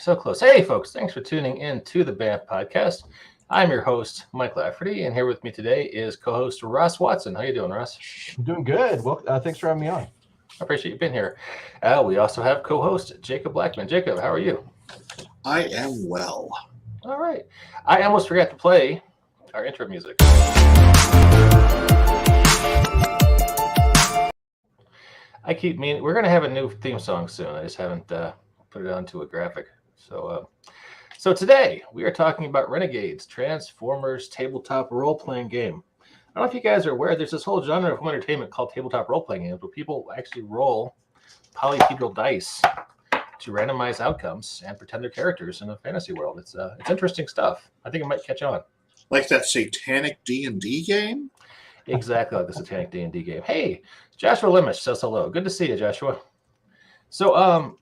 So close. Hey, folks, thanks for tuning in to the BAMF podcast. I'm your host, Mike Lafferty, and here with me today is co-host Russ Watson. How you doing, Russ? I'm doing good. Well, thanks for having me on. I appreciate you being here. We also have co-host Jacob Blackman. Jacob, how are you? I am well. All right. I almost forgot to play our intro music. I keep meaning we're going to have a new theme song soon. I just haven't put it onto a graphic. So today we are talking about Renegades, Transformers tabletop role-playing game. I don't know if you guys are aware, there's this whole genre of home entertainment called tabletop role-playing games where people actually roll polyhedral dice to randomize outcomes and pretend they're characters in a fantasy world. It's interesting stuff. I think it might catch on. Like that satanic D&D game? Exactly like the satanic D&D game. Hey, Joshua Limish says hello. Good to see you, Joshua. So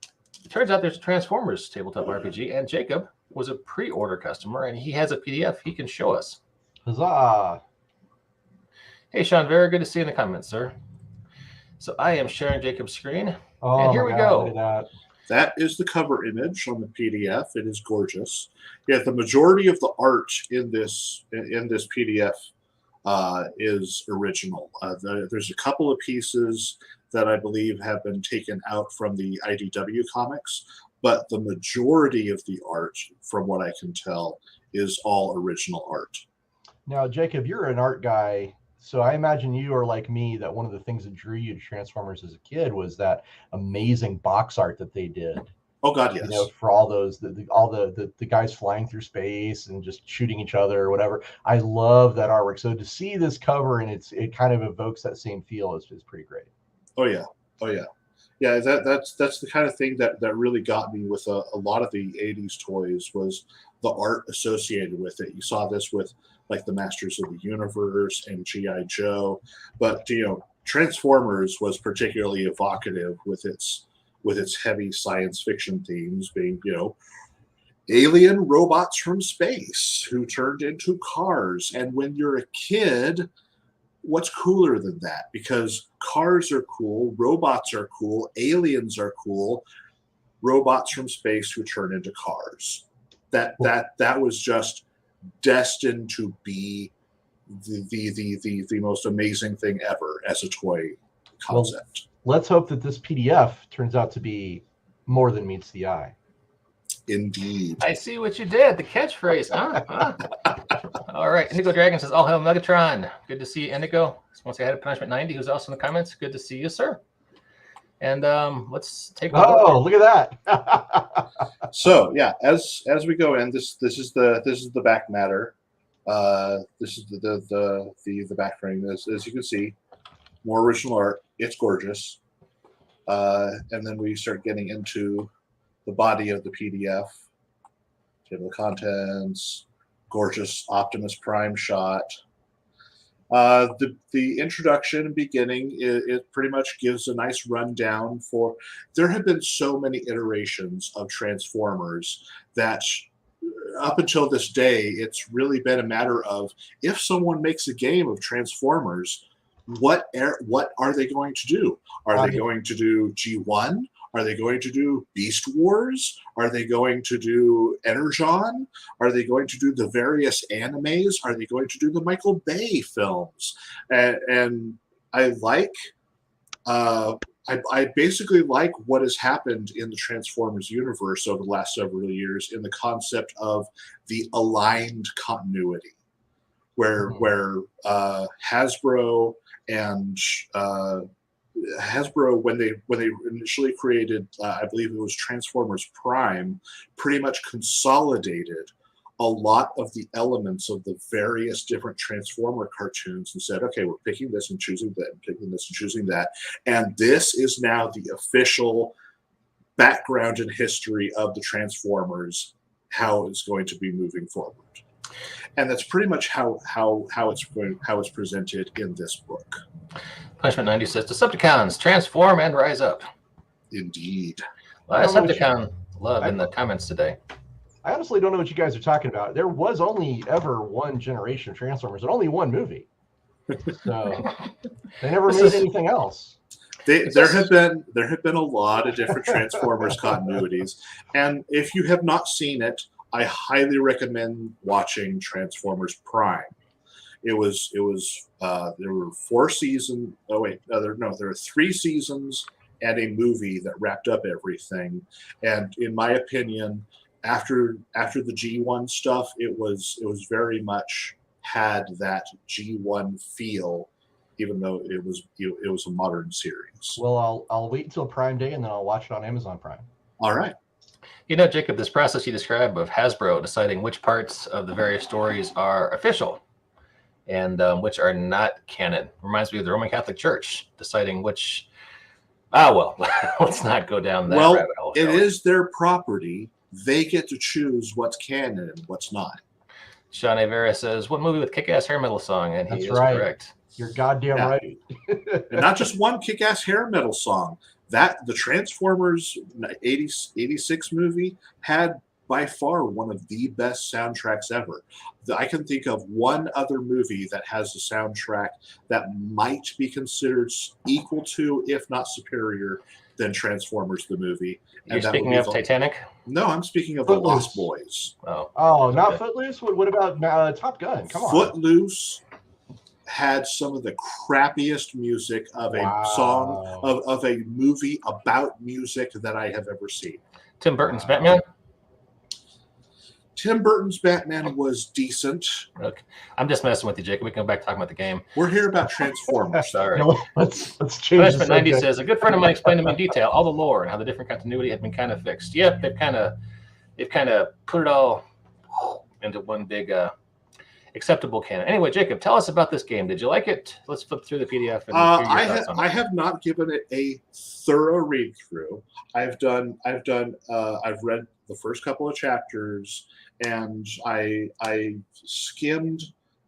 it turns out there's a Transformers tabletop RPG, and Jacob was a pre-order customer, and he has a PDF he can show us. Huzzah! Hey, Sean, very good to see you in the comments, sir. So I am sharing Jacob's screen, and here we go. Look at that. That is the cover image on the PDF. It is gorgeous. Yeah, the majority of the art in this PDF is original. There's a couple of pieces that I believe have been taken out from the IDW comics, but the majority of the art, from what I can tell, is all original art. Now, Jacob, you're an art guy, so I imagine you are like me, that one of the things that drew you to Transformers as a kid was that amazing box art that they did. Oh God, yes. You know, for all those, all the guys flying through space and just shooting each other or whatever. I love that artwork. So to see this cover and it kind of evokes that same feel is pretty great. Oh yeah. Yeah, that's the kind of thing that really got me with a lot of the 80s toys was the art associated with it. You saw this with like the Masters of the Universe and G.I. Joe, but Transformers was particularly evocative with its heavy science fiction themes being, alien robots from space who turned into cars. And when you're a kid, what's cooler than that? Because cars are cool, robots are cool, aliens are cool, robots from space who turn into cars. That was just destined to be the most amazing thing ever as a toy concept. Well, let's hope that this PDF turns out to be more than meets the eye. Indeed. I see what you did. The catchphrase, huh? All right. Indigo Dragon says, all hail Megatron. Good to see you, Indigo. Once I had a Punishment 90, who's also in the comments. Good to see you, sir. And let's take a look at that. So yeah, as we go in, this is the back matter. This is the back frame. As you can see, more original art. It's gorgeous. And then we start getting into the body of the PDF, table of contents, gorgeous Optimus Prime shot. The introduction and beginning, it pretty much gives a nice rundown for. There have been so many iterations of Transformers that up until this day, it's really been a matter of if someone makes a game of Transformers, what are they going to do? Are they going to do G1? Are they going to do Beast Wars? Are they going to do Energon? Are they going to do the various animes? Are they going to do the Michael Bay films? And I like, I basically like what has happened in the Transformers universe over the last several years in the concept of the aligned continuity, where Hasbro and Hasbro, when they initially created, I believe it was Transformers Prime, pretty much consolidated a lot of the elements of the various different Transformer cartoons and said, okay, we're picking this and choosing that, and picking this and choosing that, and this is now the official background and history of the Transformers, how it's going to be moving forward. And that's pretty much how it's presented in this book. Punishment 90 says, Decepticons, transform and rise up. Indeed. A lot of Decepticon love in the comments today. I honestly don't know what you guys are talking about. There was only ever one generation of Transformers and only one movie. So they never made anything else. There have been a lot of different Transformers continuities, and if you have not seen it, I highly recommend watching Transformers Prime. There were 4 seasons. Oh wait, there were 3 seasons and a movie that wrapped up everything. And in my opinion, after the G1 stuff, it was very much had that G1 feel, even though it was a modern series. Well, I'll wait until Prime Day and then I'll watch it on Amazon Prime. All right. You know, Jacob, this process you describe of Hasbro deciding which parts of the various stories are official and which are not canon reminds me of the Roman Catholic Church deciding which. Let's not go down that rabbit hole. It is their property. They get to choose what's canon and what's not. Sean Avera says, "What movie with kick-ass hair metal song?" And That's he is right. correct. You're goddamn right. And not just one kick-ass hair metal song. That the Transformers 86 movie had by far one of the best soundtracks ever. I can think of one other movie that has a soundtrack that might be considered equal to, if not superior, than Transformers the movie. You're speaking of Titanic? No, I'm speaking of Footloose. The Lost Boys. Oh, not Footloose? What about Top Gun? Come on. Footloose had some of the crappiest music of a song of a movie about music that I have ever seen. Tim Burton's Batman? Tim Burton's Batman was decent. Look, I'm just messing with you, Jake. We can go back talking about the game. We're here about Transformers. Sorry. No, let's change the Punishment 90 subject. says, a good friend of mine explained to me in detail all the lore and how the different continuity had been kind of fixed. Yep, they've kind of put it all into one big acceptable canon. Anyway, Jacob, tell us about this game. Did you like it? Let's flip through the PDF and hear your thoughts on it. I have not given it a thorough read through. I've read the first couple of chapters, and I skimmed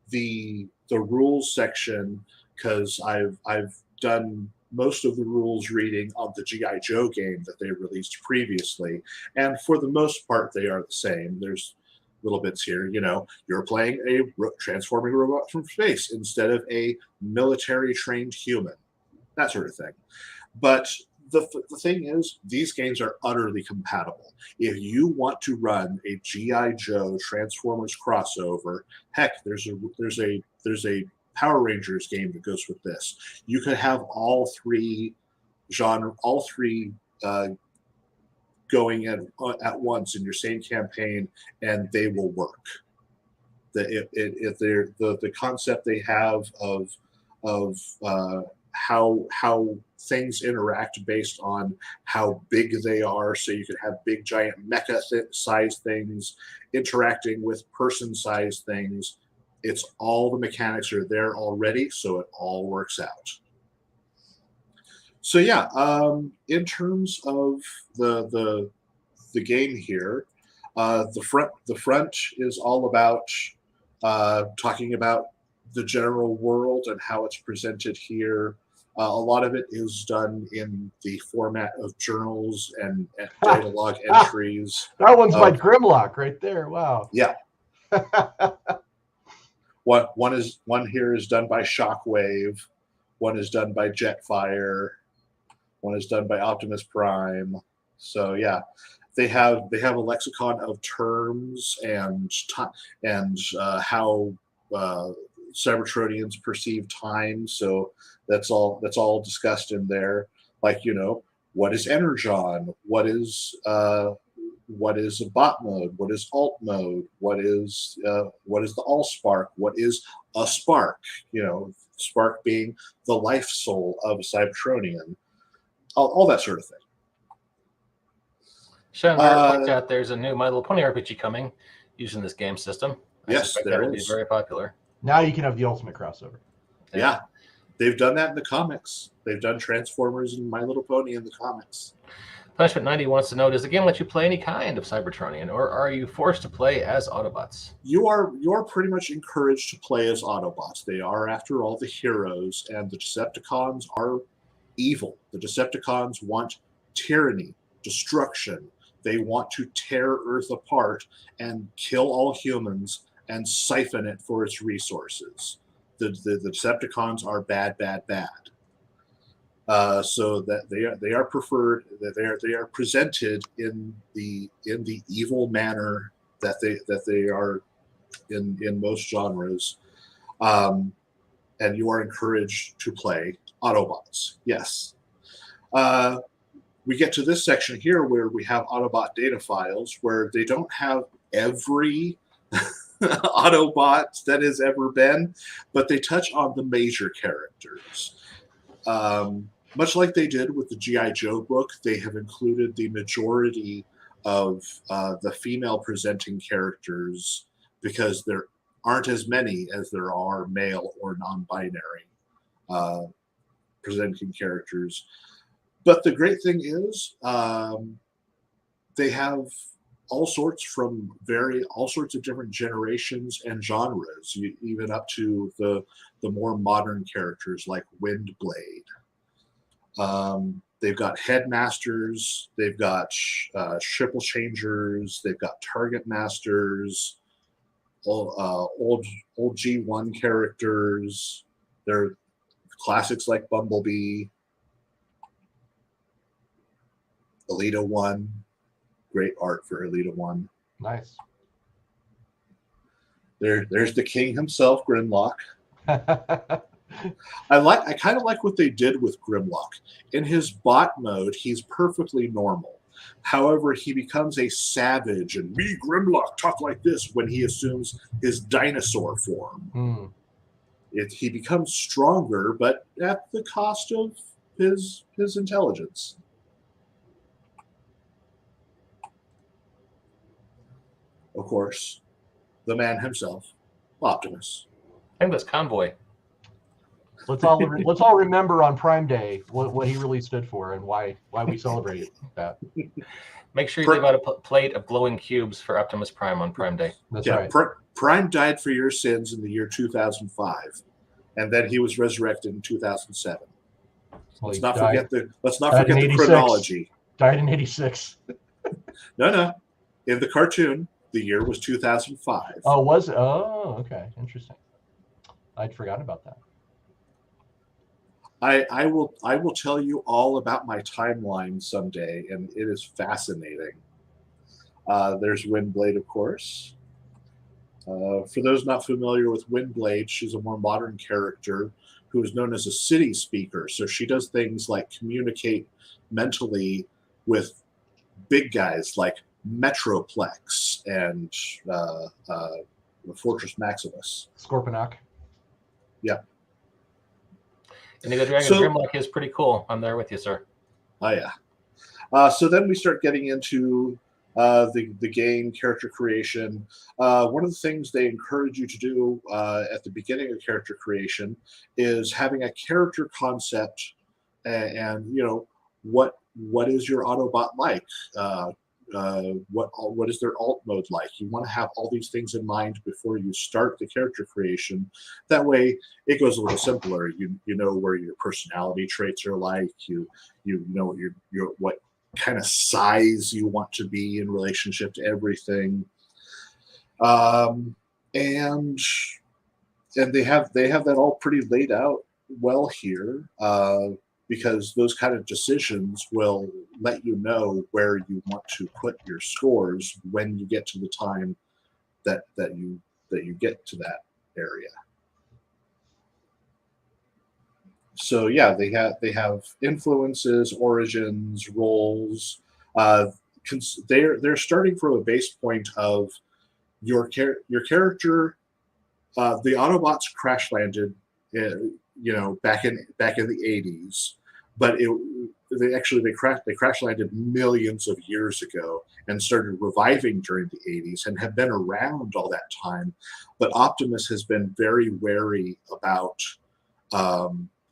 the rules section because I've done most of the rules reading on the G.I. Joe game that they released previously, and for the most part they are the same. There's little bits here, you're playing a transforming robot from space instead of a military trained human, that sort of thing. But the thing is, these games are utterly compatible. If you want to run a G.I. Joe Transformers crossover, heck, there's a Power Rangers game that goes with this. You could have all three going at once in your same campaign, and they will work. The concept they have of how things interact based on how big they are, so you can have big giant mecha-sized things interacting with person-sized things. It's all the mechanics are there already, so it all works out. So yeah, in terms of the game here, the front is all about talking about the general world and how it's presented here. A lot of it is done in the format of journals and dialogue entries. That one's by Grimlock right there. Wow. Yeah. One here is done by Shockwave. One is done by Jetfire. One is done by Optimus Prime. So yeah, they have a lexicon of terms and how Cybertronians perceive time. So that's all discussed in there. Like, what is Energon? What is a bot mode? What is alt mode? What is the Allspark? What is a spark? Spark being the life soul of a Cybertronian. All that sort of thing. Sean points out there's a new My Little Pony RPG coming using this game system. Yes, there will be very popular. Now you can have the ultimate crossover. Yeah. They've done that in the comics. They've done Transformers and My Little Pony in the comics. Punishment 90 wants to know, does the game let you play any kind of Cybertronian, or are you forced to play as Autobots? You are pretty much encouraged to play as Autobots. They are, after all, the heroes, and the Decepticons are evil. The Decepticons want tyranny, destruction. They want to tear Earth apart and kill all humans and siphon it for its resources. The Decepticons are bad, bad, bad. so that they are preferred, that they are presented in the evil manner that they are in most genres, and you are encouraged to play Autobots. Yes. We get to this section here where we have Autobot data files, where they don't have every Autobot that has ever been, but they touch on the major characters. Much like they did with the G.I. Joe book, they have included the majority of the female presenting characters because there aren't as many as there are male or non-binary presenting characters. But the great thing is they have all sorts of different generations and genres, even up to the more modern characters like Windblade. They've got headmasters, they've got triple changers, they've got target masters, old G1 characters. They're classics like Bumblebee, Elita 1, great art for Elita 1. Nice. There's the king himself, Grimlock. I kind of like what they did with Grimlock. In his bot mode, he's perfectly normal. However, he becomes a savage, and me, Grimlock, talk like this when he assumes his dinosaur form. He becomes stronger, but at the cost of his intelligence. Of course, the man himself, Optimus. I think that's Convoy. Let's all remember on Prime Day what he really stood for and why we celebrate that. Make sure you leave out a plate of glowing cubes for Optimus Prime on Prime Day. That's right. Prime died for your sins in the year 2005, and then he was resurrected in 2007. Let's not forget the chronology. Died in 86. No. In the cartoon, the year was 2005. Oh, was it? Oh, okay. Interesting. I'd forgotten about that. I will tell you all about my timeline someday, and it is fascinating. There's Windblade, of course. For those not familiar with Windblade, she's a more modern character who is known as a city speaker. So she does things like communicate mentally with big guys like Metroplex and Fortress Maximus. Scorponok. Yeah. Indigo Dragon Grimlock is pretty cool. I'm there with you, sir. Oh, yeah. So then we start getting into the game character creation. One of the things they encourage you to do at the beginning of character creation is having a character concept and what is your Autobot like? What is their alt mode like? You want to have all these things in mind before you start the character creation. That way, it goes a little simpler. You know where your personality traits are like. You know your what kind of size you want to be in relationship to everything. And they have that all pretty laid out well here. Because those kind of decisions will let you know where you want to put your scores when you get to the time that you get to that area. So yeah, they have influences, origins, roles. They're starting from a base point of your character. The Autobots crash landed, back in the 80s. But they crash landed millions of years ago and started reviving during the 80s and have been around all that time. But Optimus has been very wary about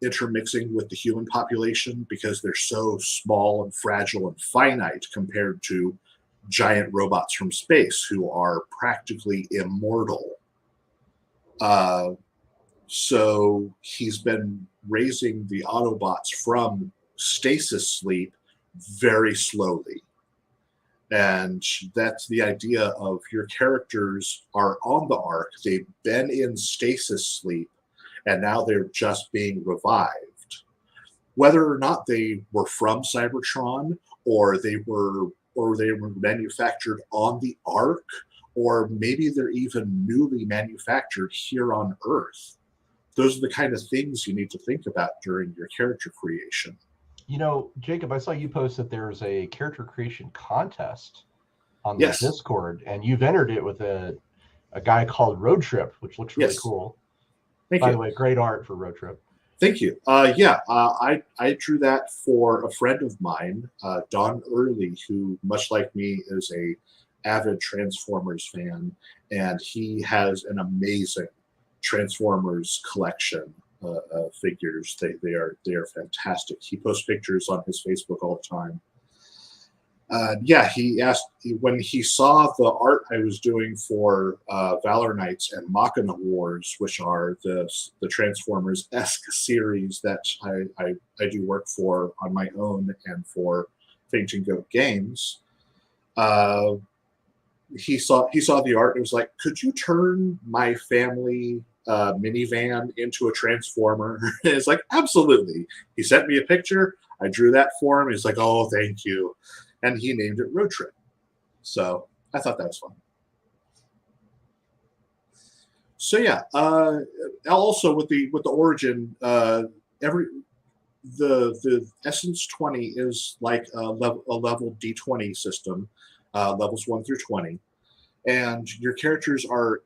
intermixing with the human population because they're so small and fragile and finite compared to giant robots from space who are practically immortal. So he's been raising the Autobots from stasis sleep very slowly. And that's the idea of your characters are on the arc. They've been in stasis sleep, and now they're just being revived. whether or not they were from Cybertron, or they were manufactured on the Ark, or maybe they're even newly manufactured here on Earth. Those are the kind of things you need to think about during your character creation. You know, Jacob, I saw you post that there's a character creation contest on the Yes. Discord, and you've entered it with a guy called Road Trip, which looks really cool. Thank By you. the way, great art for Road Trip. Thank you. I drew that for a friend of mine, Don Early, who, much like me, is a avid Transformers fan, and he has an amazing Transformers collection of figures. They are fantastic. He posts pictures on his Facebook all the time. He asked when he saw the art I was doing for Valor Knights and Machina Wars, which are the Transformers-esque series that I do work for on my own and for Fainting Goat Games. He saw the art and was like, "Could you turn my family minivan into a Transformer?" And it's like, absolutely. He sent me a picture. I drew that for him. He's like, "Oh, thank you." And he named it Road Trip. So I thought that was fun. So yeah, also with the origin, the Essence 20 is like a level D20 system, levels 1 through 20, and your characters are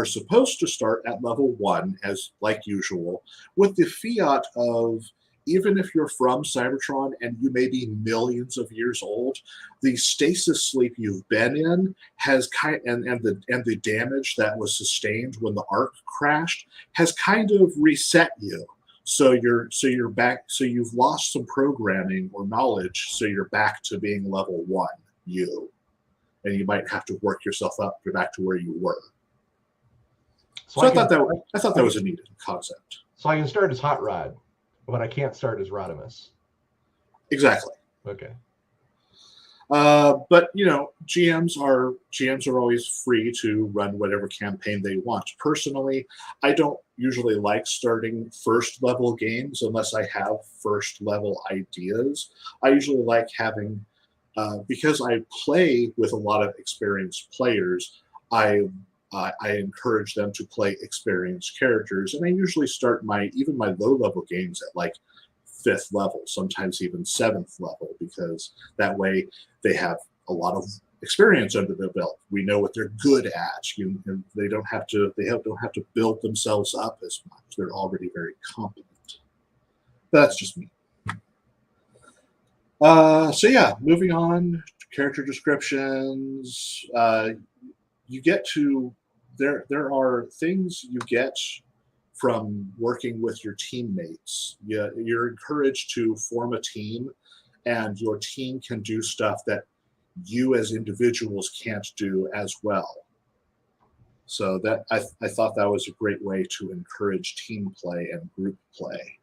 supposed to start at level 1 as like usual, with the fiat of, even if you're from Cybertron and you may be millions of years old, the stasis sleep you've been in has and the damage that was sustained when the Ark crashed has kind of reset you. So you're back. So you've lost some programming or knowledge. So you're back to being level 1, and you might have to work yourself up to back to where you were. So I thought that was a neat concept. So I can start as Hot Rod, but I can't start as Rodimus. Exactly. Okay. But GMs are always free to run whatever campaign they want. Personally, I don't usually like starting first level games unless I have first level ideas. I usually like having, because I play with a lot of experienced players, I encourage them to play experienced characters, and I usually start my low level games at like 5th level, sometimes even 7th level, because that way they have a lot of experience under their belt. We know what they're good at. They don't have to build themselves up as much. They're already very competent. That's just me. So yeah, moving on to character descriptions. You get to there are things you get from working with your teammates. You're encouraged to form a team, and your team can do stuff that you as individuals can't do as well. So that I thought that was a great way to encourage team play and group play.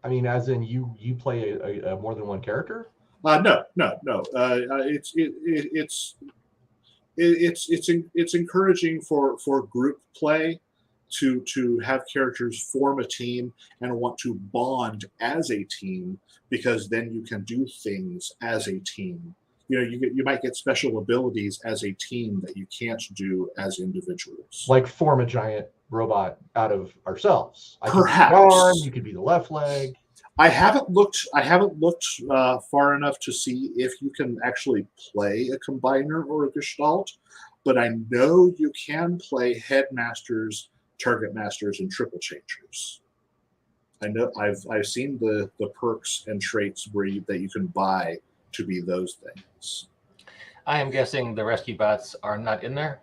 I mean, as in you play a more than one character? No. It's encouraging for group play to have characters form a team and want to bond as a team, because then you can do things as a team. You might get special abilities as a team that you can't do as individuals. Like form a giant robot out of ourselves. Perhaps you could be the left leg. I haven't looked far enough to see if you can actually play a combiner or a gestalt, but I know you can play headmasters, target masters, and triple changers. I know I've seen the perks and traits that you can buy to be those things. I am guessing the rescue bots are not in there.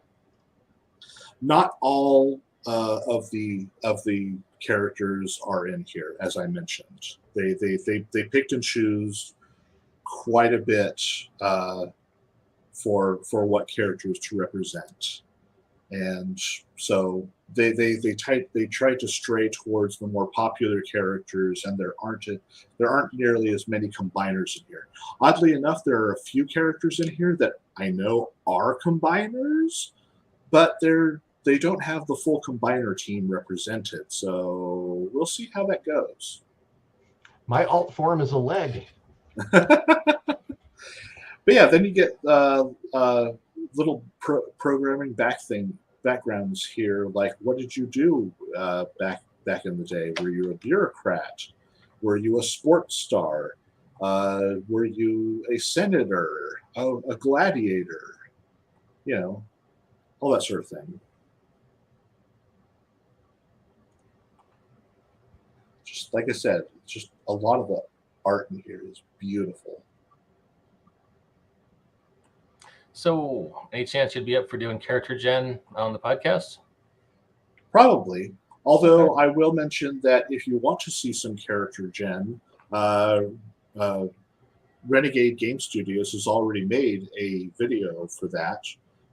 Not all of the characters are in here, as I mentioned. They picked and choose quite a bit for what characters to represent, and so they tried to stray towards the more popular characters, and there aren't nearly as many combiners in here. Oddly enough, there are a few characters in here that I know are combiners, but they're they don't have the full combiner team represented. So we'll see how that goes. My alt form is a leg. But yeah, then you get little programming backgrounds here, like what did you do back in the day? Were you a bureaucrat? Were you a sports star? Were you a senator? A gladiator? You know, all that sort of thing. Just like I said, just a lot of the art in here is beautiful. So, any chance you'd be up for doing character gen on the podcast? Probably. Although I will mention that if you want to see some character gen, Renegade Game Studios has already made a video for that,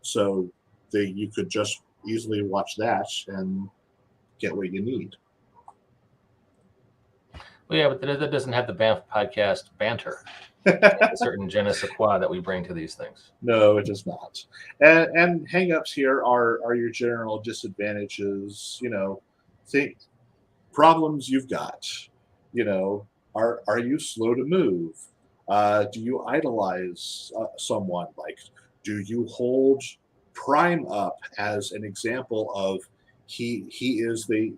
so you could just easily watch that and get what you need. Well, yeah, but that doesn't have the Banff podcast banter. A certain je ne sais quoi that we bring to these things. No, it does not. And hang-ups here are your general disadvantages. You know, problems you've got. You know, are you slow to move? Do you idolize someone? Like, do you hold Prime up as an example of he is the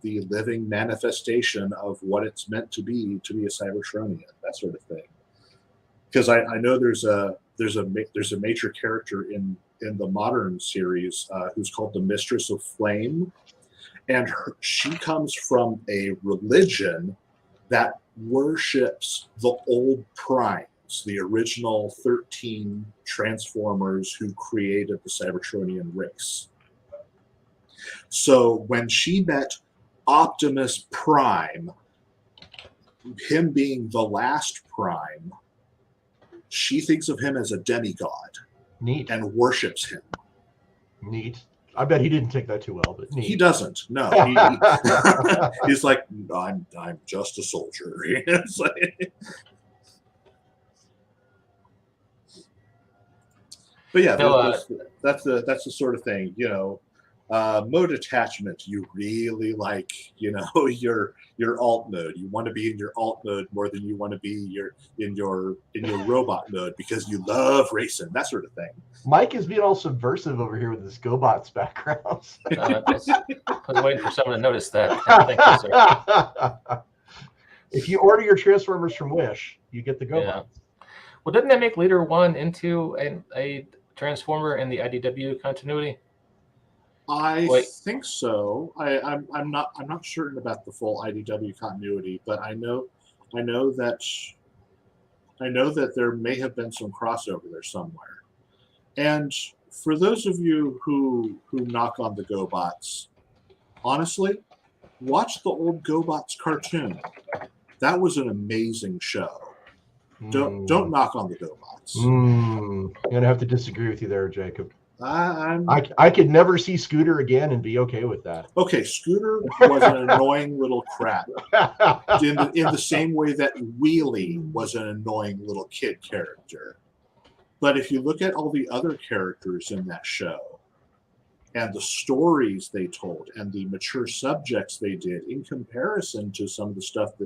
living manifestation of what it's meant to be a Cybertronian, that sort of thing. Because I know there's a major character in the modern series who's called the Mistress of Flame, and she comes from a religion that worships the old Primes, the original 13 Transformers who created the Cybertronian race. So when she met Optimus Prime, him being the last Prime, she thinks of him as a demigod. Neat. And worships him. Neat. I bet he didn't take that too well, but neat. He doesn't. No, he's like, I'm just a soldier. It's like, but yeah, that's the sort of thing, you know. Mode attachment, you really like, you know, your alt mode. You want to be in your alt mode more than you want to be in your robot mode because you love racing, that sort of thing. Mike is being all subversive over here with his GoBots background. I was waiting for someone to notice that. Thank you, sir. If you order your Transformers from Wish, you get the GoBots. Yeah. Well, didn't that make Leader 1 into a Transformer in the IDW continuity? I think so. I'm not certain about the full IDW continuity, but I know that there may have been some crossover there somewhere. And for those of you who knock on the GoBots, honestly, watch the old GoBots cartoon. That was an amazing show. Don't knock on the GoBots. I'm gonna have to disagree with you there, Jacob. I could never see Scooter again and be okay with that. Okay, Scooter was an annoying little crap in the same way that Wheelie was an annoying little kid character. But if you look at all the other characters in that show and the stories they told and the mature subjects they did in comparison to some of the stuff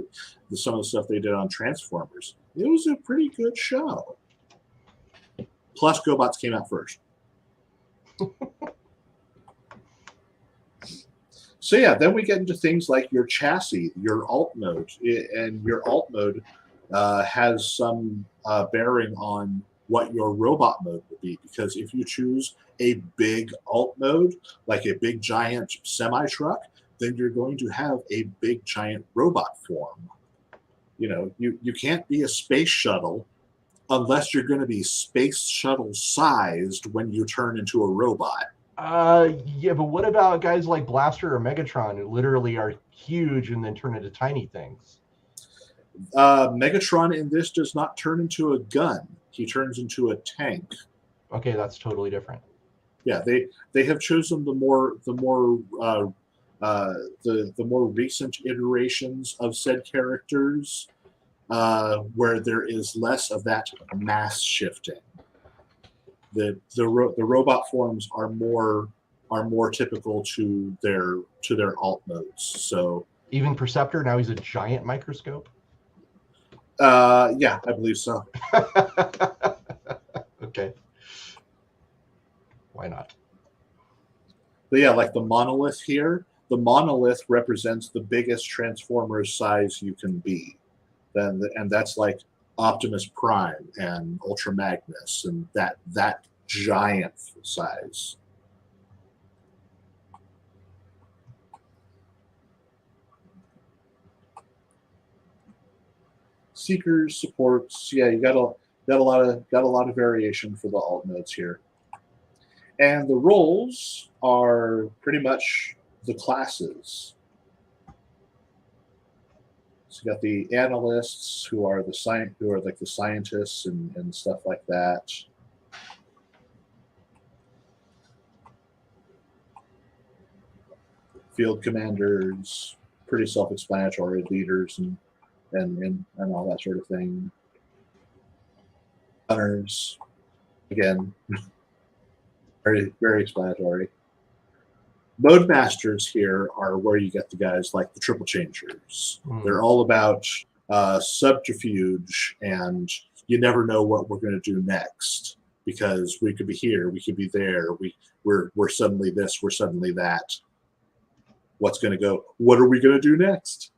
they did on Transformers, it was a pretty good show. Plus, GoBots came out first. So yeah, then we get into things like your chassis, your alt mode, and your alt mode has some bearing on what your robot mode will be. Because if you choose a big alt mode, like a big giant semi truck, then you're going to have a big giant robot form. You know, you can't be a space shuttle unless you're going to be space shuttle sized when you turn into a robot. Yeah, but what about guys like Blaster or Megatron who literally are huge and then turn into tiny things? Megatron in this does not turn into a gun. He turns into a tank. Okay, that's totally different. Yeah, they have chosen the more recent iterations of said characters, where there is less of that mass shifting. The robot forms are more more typical to their alt modes. So Even Perceptor, now he's a giant microscope. yeah, I believe so. Okay. Why not? But yeah, like the monolith here, the monolith represents the biggest Transformers size you can be. And that's like Optimus Prime and Ultra Magnus and that giant size. Seekers, supports, yeah, you got a lot of variation for the alt modes here. And the roles are pretty much the classes. So you got the analysts who are like the scientists and stuff like that. Field commanders, pretty self-explanatory, leaders and all that sort of thing. Gunners, again, very, very explanatory. Mode masters here are where you get the guys like the triple changers. They're all about subterfuge, and you never know what we're going to do next, because we could be here, we could be there, we're suddenly this, we're suddenly that. What's going to go? What are we going to do next?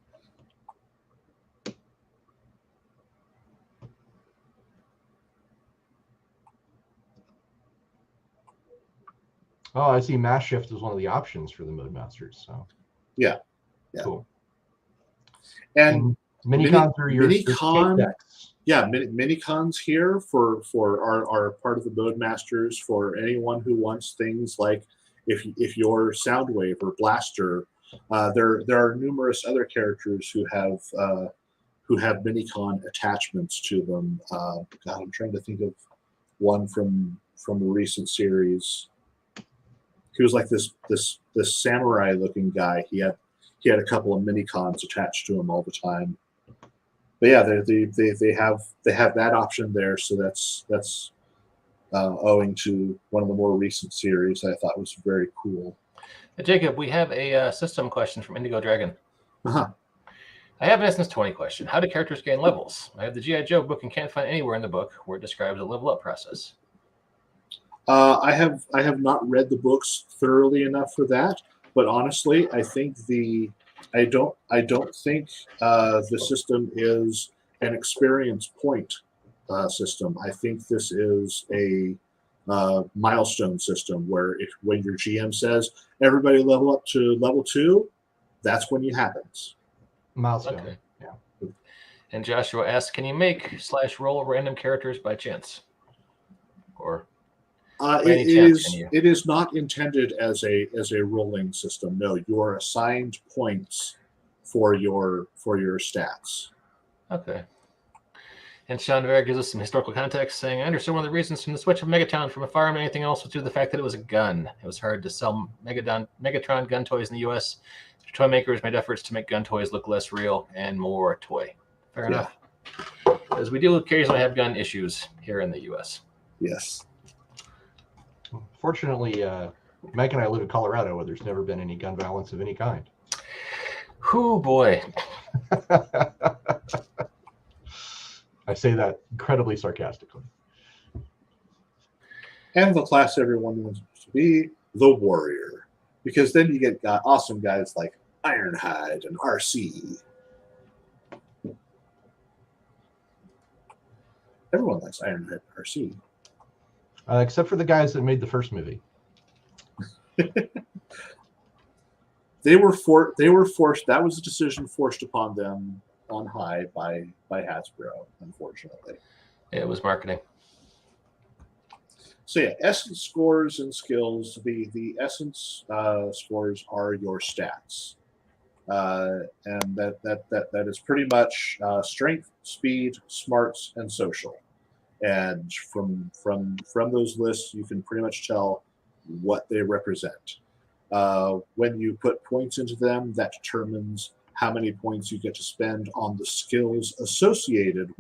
Oh, I see. Mass shift is one of the options for the mode masters. So yeah. Cool. And minicons are your minicon, decks. Yeah, minicons here for are part of the mode masters for anyone who wants things like if you're Soundwave or Blaster. There are numerous other characters who have minicon attachments to them. God, I'm trying to think of one from a recent series. He was like this samurai looking guy. He had a couple of minicons attached to him all the time. But yeah, they have that option there. So that's owing to one of the more recent series I thought was very cool. Jacob, we have a system question from Indigo Dragon. Uh-huh. I have an SS20 question. How do characters gain levels? I have the G.I. Joe book and can't find anywhere in the book where it describes a level up process. I have not read the books thoroughly enough for that, but honestly, I think I don't think the system is an experience point system. I think this is a milestone system where when your GM says everybody level up to level 2, that's when it happens. Milestone. Okay. Yeah. And Joshua asks, can you make / roll random characters by chance? Or it is not intended as a rolling system. No, you are assigned points for your stats. Okay. And Sean Vera gives us some historical context, saying, I understood one of the reasons from the switch of Megaton from a firearm to anything else was due to the fact that it was a gun. It was hard to sell Megatron gun toys in the U.S. Toy makers made efforts to make gun toys look less real and more toy. Fair enough. Because we do occasionally have gun issues here in the U.S. Yes. Fortunately, Mike and I live in Colorado where there's never been any gun violence of any kind. Whoo, boy. I say that incredibly sarcastically. And the class everyone wants to be, the warrior. Because then you get awesome guys like Ironhide and RC. Everyone likes Ironhide and RC. Except for the guys that made the first movie. They were forced. That was a decision forced upon them on high by Hasbro, unfortunately. It was marketing. So yeah, essence scores and skills. The essence scores are your stats, and that is pretty much strength, speed, smarts, and social. And from those lists, you can pretty much tell what they represent. When you put points into them, that determines how many points you get to spend on the skills associated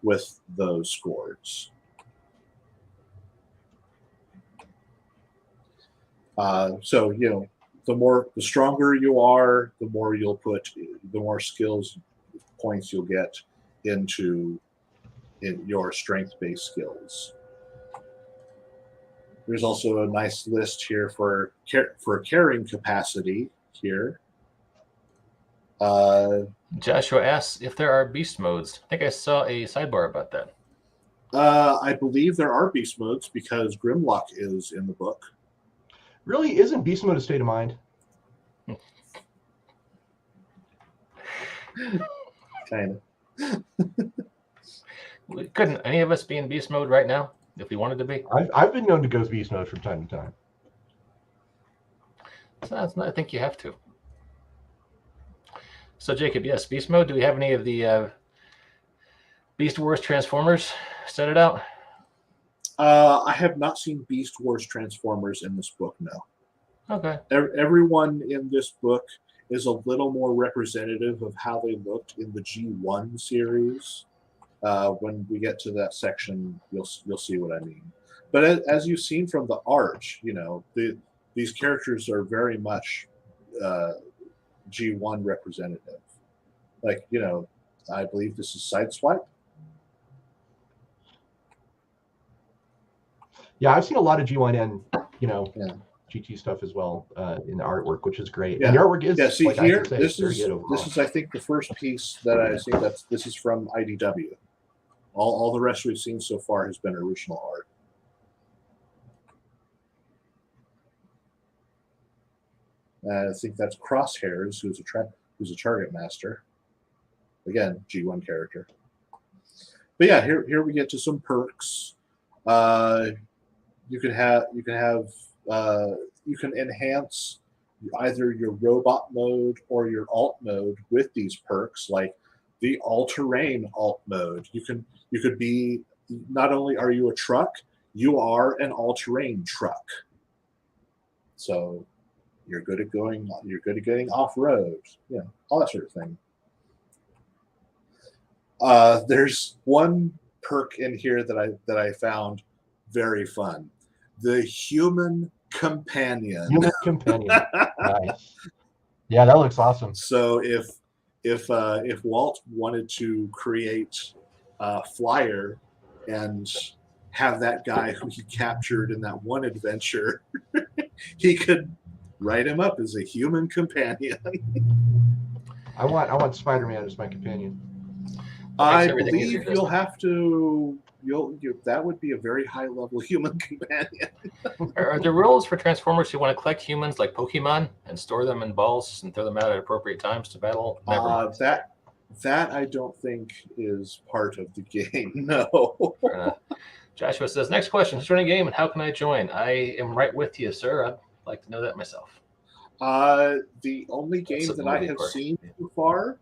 with those scores. So the stronger you are, the more skills points you'll get in your strength-based skills. There's also a nice list here for carrying capacity here. Joshua asks if there are beast modes. I think I saw a sidebar about that. I believe there are beast modes because Grimlock is in the book. Really, isn't beast mode a state of mind? Kind of. Couldn't any of us be in beast mode right now if we wanted to be? I've been known to go beast mode from time to time. So I think you have to. So Jacob, yes, beast mode. Do we have any of the Beast Wars Transformers set it out? I have not seen Beast Wars Transformers in this book, no. Okay. Everyone in this book is a little more representative of how they looked in the G1 series. When we get to that section, you'll see what I mean. But as you've seen from the art, these characters are very much G1 representative. Like, I believe this is Sideswipe. Yeah, I've seen a lot of G1N, GT stuff as well in the artwork, which is great. Yeah. And the artwork is See like here, I say, this very good overall. is I think the first piece that I've seen. This is from IDW. All the rest we've seen so far has been original art. I think that's Crosshairs, who's a target master. Again, G1 character. But yeah, here we get to some perks. You can enhance either your robot mode or your alt mode with these perks, like the all-terrain alt mode. You could be, not only are you a truck, you are an all-terrain truck. So you're good at getting off-road, all that sort of thing. There's one perk in here that I found very fun. The human companion. Human companion. Nice. Yeah, that looks awesome. So if Walt wanted to create a flyer and have that guy who he captured in that one adventure, he could write him up as a human companion. I want Spider-Man as my companion. I believe you'll have to. That would be a very high level human companion. Are there rules for Transformers who want to collect humans like Pokemon and store them in balls and throw them out at appropriate times to battle? That I don't think is part of the game. No. Joshua says, next question, who's running a game and how can I join? I am right with you, sir. I'd like to know that myself. The only game that I have seen so far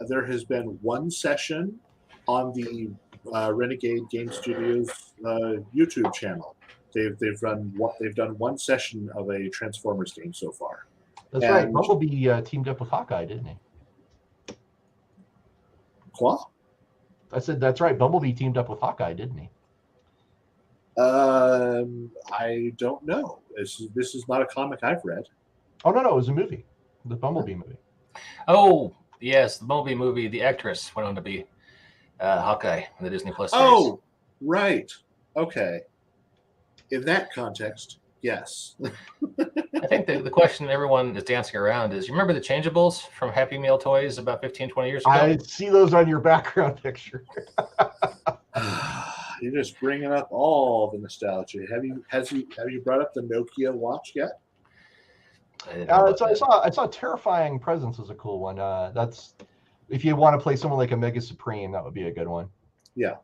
there has been one session on the Renegade Game Studios YouTube channel. They've done one session of a Transformers game so far. That's right. Bumblebee teamed up with Hawkeye, didn't he? What? I said that's right. Bumblebee teamed up with Hawkeye, didn't he? I don't know. This is not a comic I've read. Oh no, it was a movie, the Bumblebee movie. Oh yes, the Bumblebee movie. The actress went on to be Hawkeye in the Disney Plus series. Oh, right. Okay. In that context, yes. I think the question everyone is dancing around is, you remember the changeables from Happy Meal toys about 15, 20 years ago? I see those on your background picture. You're just bringing up all the nostalgia. Have you brought up the Nokia watch yet? I saw Terrifying Presence was a cool one. That's if you want to play someone like a Mega Supreme, that would be a good one. Yeah.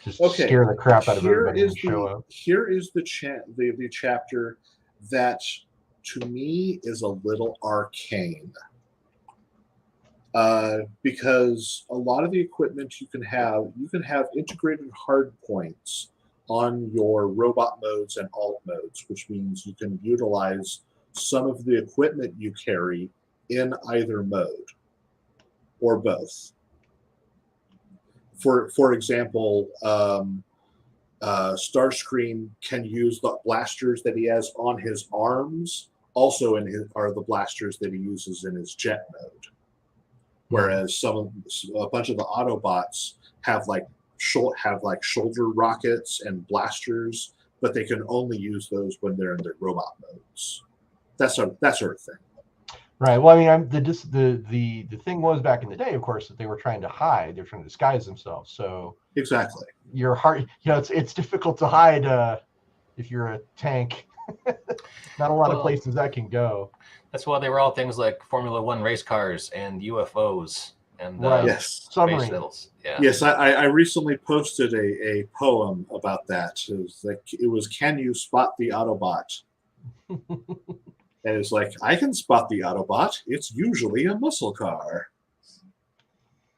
Just scare the crap out of everybody and show up. Here is the chapter that to me is a little arcane. Because a lot of the equipment you can have integrated hard points on your robot modes and alt modes, which means you can utilize some of the equipment you carry in either mode or both. For example, Starscream can use the blasters that he has on his arms, also are the blasters that he uses in his jet mode. Whereas a bunch of the Autobots have shoulder rockets and blasters, but they can only use those when they're in their robot modes. That sort of thing. Right. Well, I mean, the thing was back in the day, of course, that they were trying to hide. They're trying to disguise themselves. So exactly, your heart. It's difficult to hide if you're a tank. Not a lot of places that can go. That's why they were all things like Formula One race cars and UFOs and yes, space shuttles. Yeah. Yes, I recently posted a poem about that. It was Can you spot the Autobot? And it's like, I can spot the Autobot. It's usually a muscle car.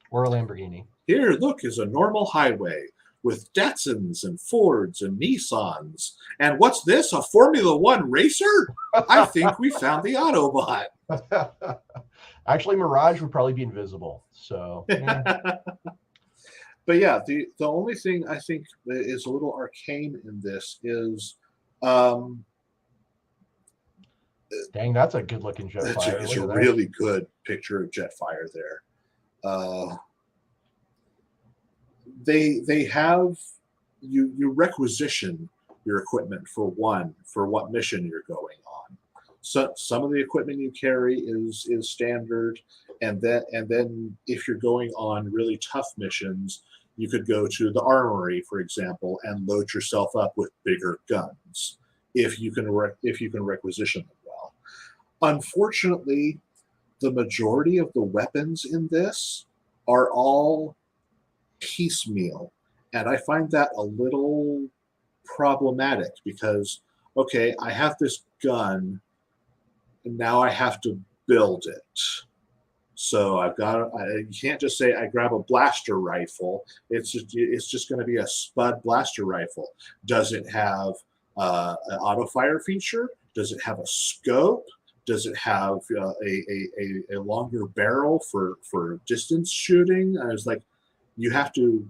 Or a Lamborghini. Here, look, is a normal highway with Datsuns and Fords and Nissans. And what's this, a Formula One racer? I think we found the Autobot. Actually, Mirage would probably be invisible. So, yeah. But yeah, the only thing I think that is a little arcane in this is... dang, that's a good-looking Jetfire. It's a really good picture of Jetfire there. They have you requisition your equipment for what mission you're going on. So some of the equipment you carry is standard, and then if you're going on really tough missions, you could go to the armory, for example, and load yourself up with bigger guns if you can requisition them well. Unfortunately, the majority of the weapons in this are all piecemeal, and I find that a little problematic because, okay, I have this gun, and now I have to build it. So you can't just say I grab a blaster rifle. It's just going to be a spud blaster rifle. Does it have an auto fire feature? Does it have a scope? Does it have a longer barrel for distance shooting? I was like, you have to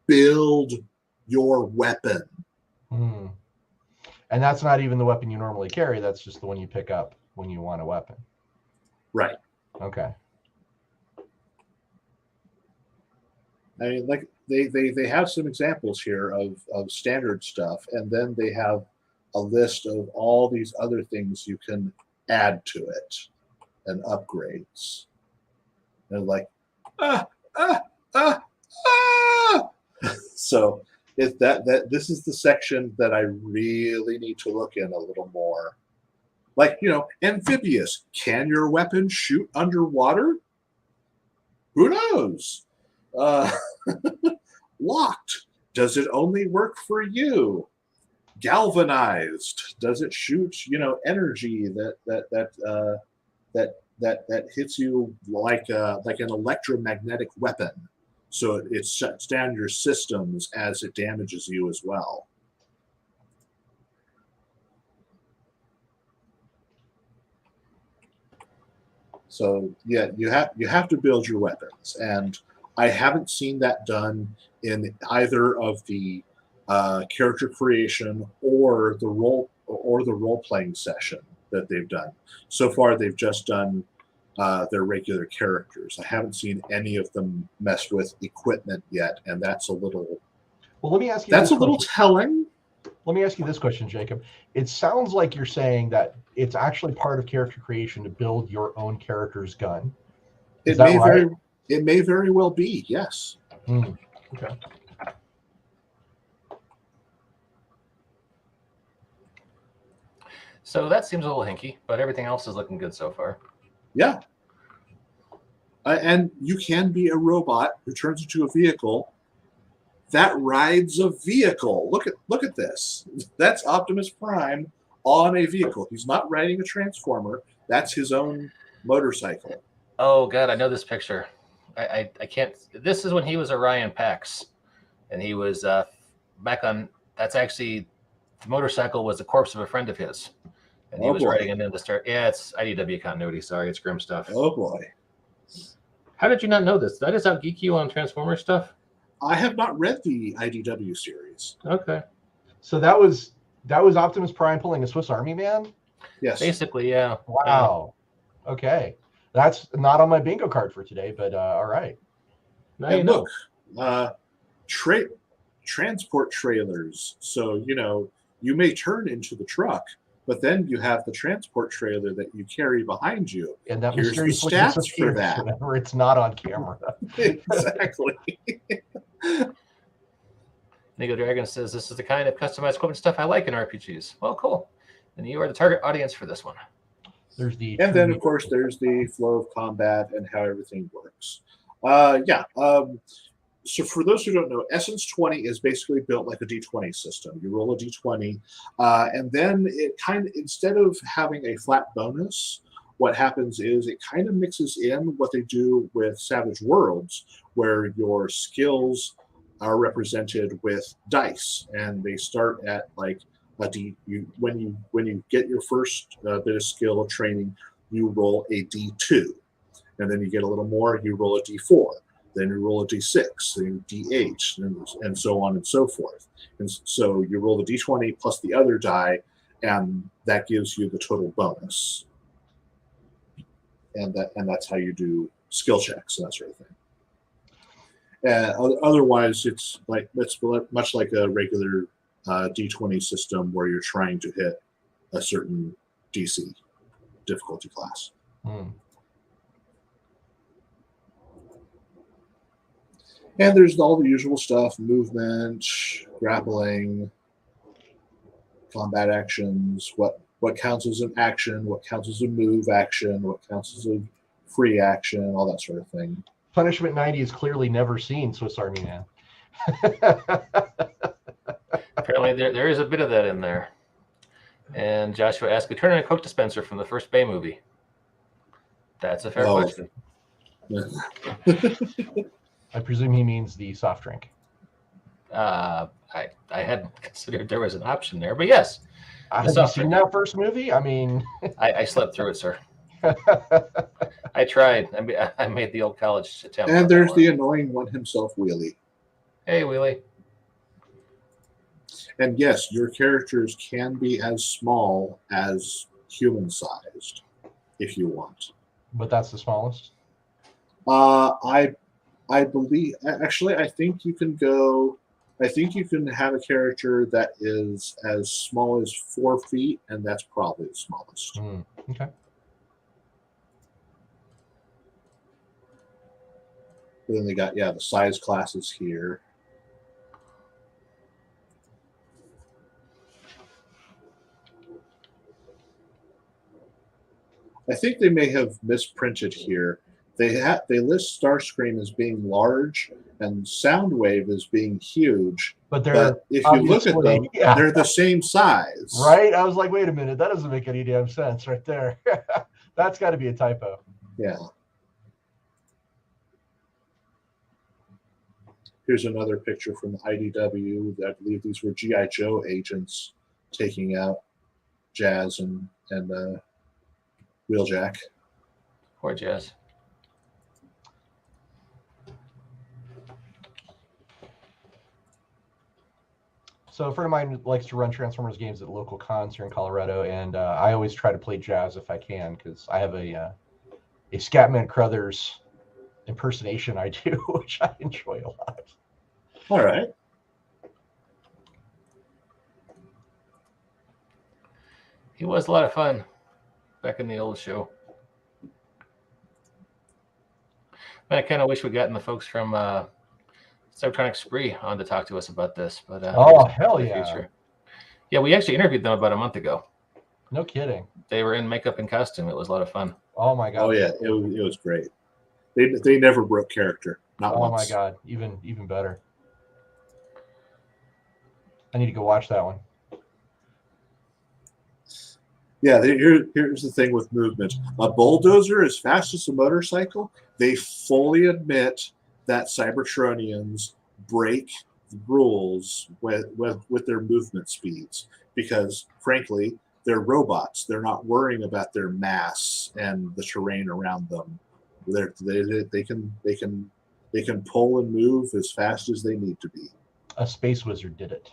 build your weapon. And that's not even the weapon you normally carry. That's just the one you pick up when you want a weapon. Right. Okay. I mean, like they have some examples here of standard stuff, and then they have a list of all these other things you can add to it and upgrades. And like, So if that this is the section that I really need to look in a little more. Like, amphibious. Can your weapon shoot underwater? Who knows? Locked. Does it only work for you? Galvanized. Does it shoot, energy that hits you like an electromagnetic weapon? So it shuts down your systems as it damages you as well. So yeah, you have to build your weapons, and I haven't seen that done in either of the character creation or the role playing session that they've done. So far, they've just done their regular characters. I haven't seen any of them mess with equipment yet, and that's a little. Well, let me ask you. That's a little telling. Let me ask you this question, Jacob. It sounds like you're saying that it's actually part of character creation to build your own character's gun. It may very well be, yes. Okay. So that seems a little hinky, but everything else is looking good so far. Yeah. And you can be a robot who turns into a vehicle that rides a vehicle. Look at this. That's Optimus Prime on a vehicle. He's not riding a Transformer. That's his own motorcycle. Oh God, I know this picture. I can't. This is when he was Orion Pax, and he was back on. That's actually the motorcycle was the corpse of a friend of his, and he was riding it in the start. Yeah, it's IDW continuity. Sorry, it's grim stuff. Oh boy. How did you not know this? Did I just out geek you on Transformer stuff? I have not read the IDW series. Okay. So that was Optimus Prime pulling a Swiss Army Man? Yes. Basically, yeah. Wow. Okay. That's not on my bingo card for today, but all right. Now And you know. look, transport trailers. So, you may turn into the truck, but then you have the transport trailer that you carry behind you. And that Here's the mysteriously stats for disappears that. whenever it's not on camera. Exactly. Nigo Dragon says, this is the kind of customized equipment stuff I like in RPGs. Well, cool. And you are the target audience for this one. There's the And then, of course, there's the flow of combat and how everything works. So for those who don't know, Essence 20 is basically built like a D20 system. You roll a D20, and then it kind of, instead of having a flat bonus, what happens is it kind of mixes in what they do with Savage Worlds, where your skills are represented with dice, and they start at like a D. When you get your first bit of skill of training, you roll a D2, and then you get a little more, you roll a D4. Then you roll a D6, then D8, and so on and so forth. And so you roll the D20 plus the other die, and that gives you the total bonus. And that's how you do skill checks and that sort of thing. Otherwise, it's much like a regular D20 system where you're trying to hit a certain DC difficulty class. And there's all the usual stuff: movement, grappling, combat actions, what counts as an action, what counts as a move action, what counts as a free action, all that sort of thing. Punishment 90 has clearly never seen Swiss Army Man. Apparently, there is a bit of that in there. And Joshua asked, we turn in a Coke dispenser from the first Bay movie. That's a fair question. I presume he means the soft drink. I hadn't considered there was an option there, but yes. Have you seen that first movie? I mean, I slept through it, sir. I tried. I made the old college attempt. And there's the annoying one himself, Wheelie. Hey, Wheelie. And yes, your characters can be as small as human-sized, if you want. But that's the smallest? I believe, actually, I think you can have a character that is as small as 4 feet, and that's probably the smallest. Okay. But then they got, the size classes here. I think they may have misprinted here. They list Starscream as being large and Soundwave as being huge. But if you look at them, they're the same size. Right? I was like, wait a minute, that doesn't make any damn sense right there. That's got to be a typo. Yeah. Here's another picture from the IDW. I believe these were G.I. Joe agents taking out Jazz and Wheeljack. Poor Jazz. So a friend of mine likes to run Transformers games at local cons here in Colorado, and I always try to play Jazz if I can, because I have a Scatman Crothers impersonation I do, which I enjoy a lot. All right. He was a lot of fun back in the old show. I kind of wish we'd gotten the folks from Cybertronic Spree on to talk to us about this. But hell yeah. Future. Yeah, we actually interviewed them about a month ago. No kidding. They were in makeup and costume. It was a lot of fun. Oh my god. Oh yeah, it was great. They never broke character. Not once. Oh my god, even better. I need to go watch that one. Yeah, here's the thing with movement. A bulldozer as fast as a motorcycle. They fully admit that Cybertronians break the rules with their movement speeds because, frankly, they're robots. They're not worrying about their mass and the terrain around them. They can They can pull and move as fast as they need to be. A space wizard did it.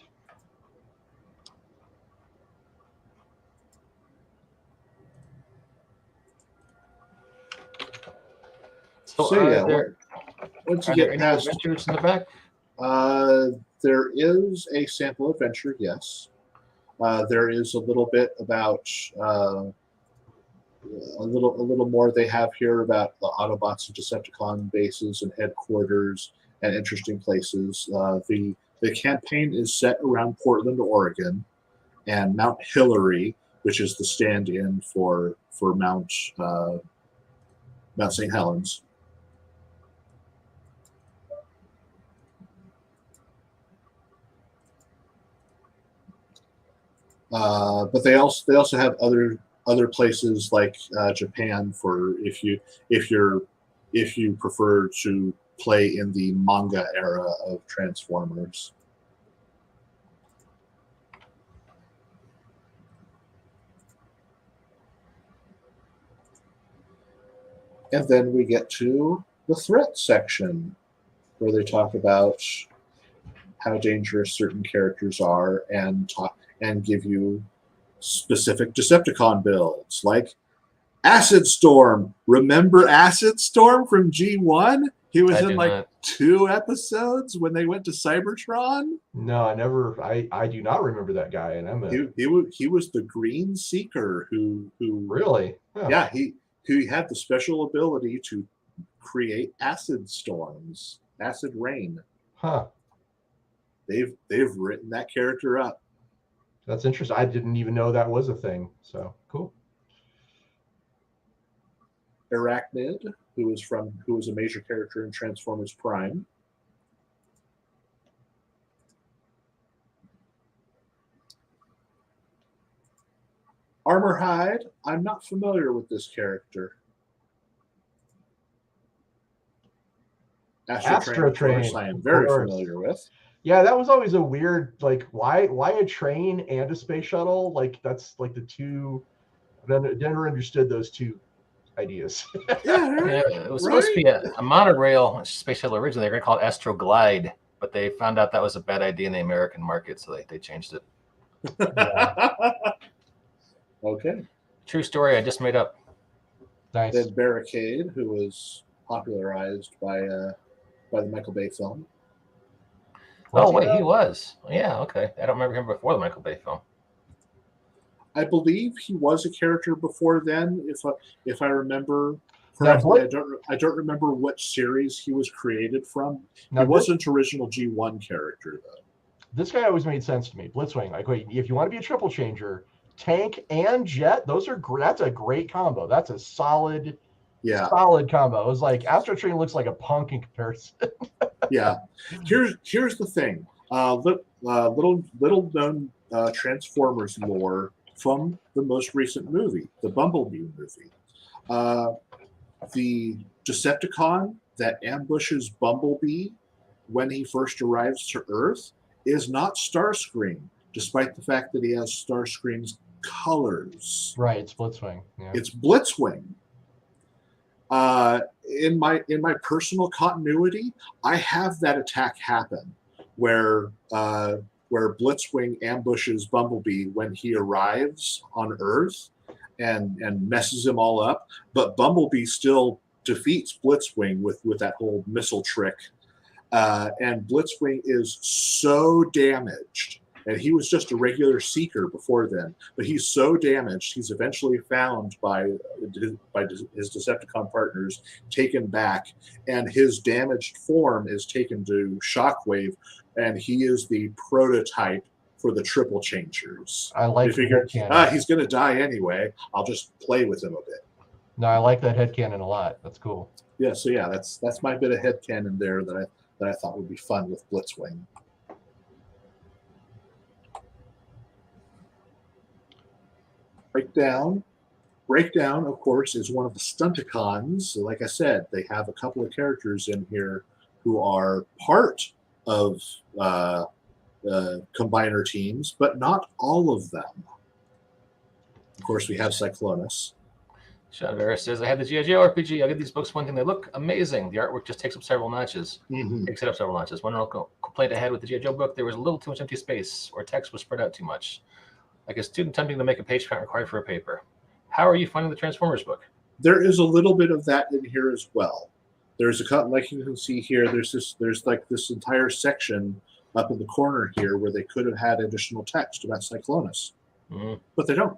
So, So, yeah, there, once are you there get any past, adventures in the back? there is a sample adventure, yes. There is a little bit about a little more they have here about the Autobots and Decepticon bases and headquarters and interesting places. The campaign is set around Portland, Oregon, and Mount Hillary, which is the stand-in for Mount St. Helens. But they also have other places like Japan for if you prefer to play in the manga era of Transformers. And then we get to the threat section, where they talk about how dangerous certain characters are and give you specific Decepticon builds, like Acid Storm. Remember Acid Storm from G1? He was in like not. 2 episodes when they went to Cybertron. No, I never. I do not remember that guy, and He was the Green Seeker who really. Huh. Yeah, he had the special ability to create acid storms, acid rain. Huh. They've written that character up. That's interesting. I didn't even know that was a thing. So cool. Arachnid, who was a major character in Transformers Prime. Armorhide, I'm not familiar with this character. Astrotrain, I am very familiar with. Yeah, that was always a weird, like, why a train and a space shuttle? Like, that's like the two. I never understood those two ideas. Yeah, It was supposed to be a monorail space shuttle originally. They were going to call it Astroglide, but they found out that was a bad idea in the American market, so they changed it. Yeah. Okay. True story I just made up. Nice. Then Barricade, who was popularized by the Michael Bay film. Oh, wait, he was. Yeah, okay. I don't remember him before the Michael Bay film. I believe he was a character before then, if I remember correctly. I don't remember what series he was created from. He wasn't original G1 character though. This guy always made sense to me. Blitzwing, like, wait, if you want to be a triple changer, tank and jet, that's a great combo. That's a solid combo. It was like Astrotrain looks like a punk in comparison. Yeah. Here's the thing. Little known Transformers lore from the most recent movie, the Bumblebee movie. The Decepticon that ambushes Bumblebee when he first arrives to Earth is not Starscream, despite the fact that he has Starscream's colors. Right, it's Blitzwing. Yeah. It's Blitzwing. In my personal continuity, I have that attack happen where Blitzwing ambushes Bumblebee when he arrives on Earth and messes him all up, but Bumblebee still defeats Blitzwing with that whole missile trick. And Blitzwing is so damaged, and he was just a regular Seeker before then, but he's so damaged, he's eventually found by his Decepticon partners, taken back, and his damaged form is taken to Shockwave, and he is the prototype for the triple changers. I like they figured, he's going to die anyway, I'll just play with him a bit. No, I like that headcanon a lot. That's cool. Yeah, so yeah, that's my bit of headcanon there that I thought would be fun with Blitzwing. Breakdown, of course, is one of the Stunticons. So like I said, they have a couple of characters in here who are part of combiner teams, but not all of them. Of course, we have Cyclonus. Sean Vera says, I had the G.I. Joe RPG. I'll give these books one thing. They look amazing. The artwork just takes up several notches. Takes it up several notches. One complaint I had with the G.I. Joe book, there was a little too much empty space, or text was spread out too much. Like a student attempting to make a page count required for a paper. How are you finding the Transformers book? There is a little bit of that in here as well. There's a cut, like you can see here, there's like this entire section up in the corner here where they could have had additional text about Cyclonus. But they don't.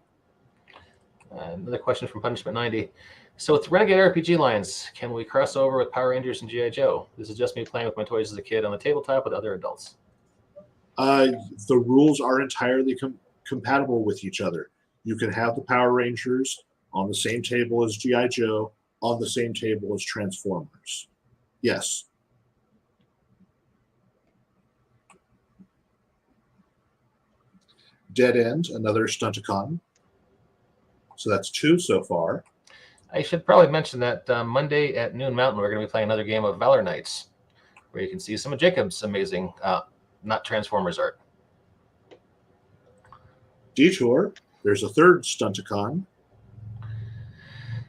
Another question from Punishment 90. So with Renegade RPG lines, can we cross over with Power Rangers and G.I. Joe? This is just me playing with my toys as a kid on the tabletop with other adults. The rules are entirely compatible with each other. You can have the Power Rangers on the same table as G.I. Joe, on the same table as Transformers. Yes. Dead End, another Stunticon. So that's 2 so far. I should probably mention that Monday at Noon Mountain, we're going to be playing another game of Valor Knights, where you can see some of Jacob's amazing, not Transformers art. Detour, there's a 3rd Stunticon.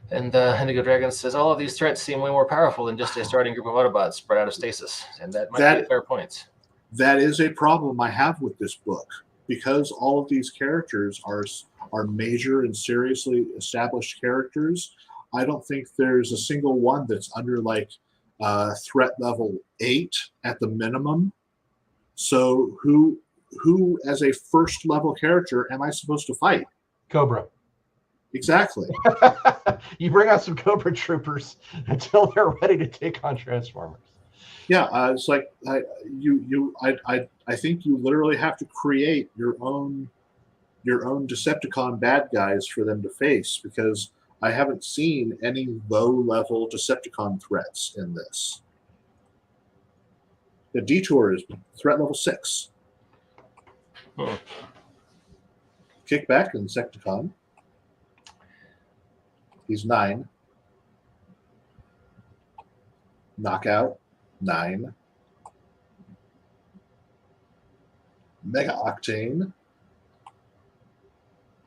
And Indigo Dragon says, all of these threats seem way more powerful than just a starting group of Autobots spread out of stasis. And that might be a fair point. That is a problem I have with this book. Because all of these characters are major and seriously established characters, I don't think there's a single one that's under like threat level 8 at the minimum. So who as a first level character am I supposed to fight? Cobra. Exactly. You bring out some Cobra troopers until they're ready to take on Transformers. Yeah, it's like I think you literally have to create your own Decepticon bad guys for them to face, because I haven't seen any low-level Decepticon threats in this. The Detour is threat level 6. Kickback in Decepticon. He's 9. Knockout, 9. Mega Octane,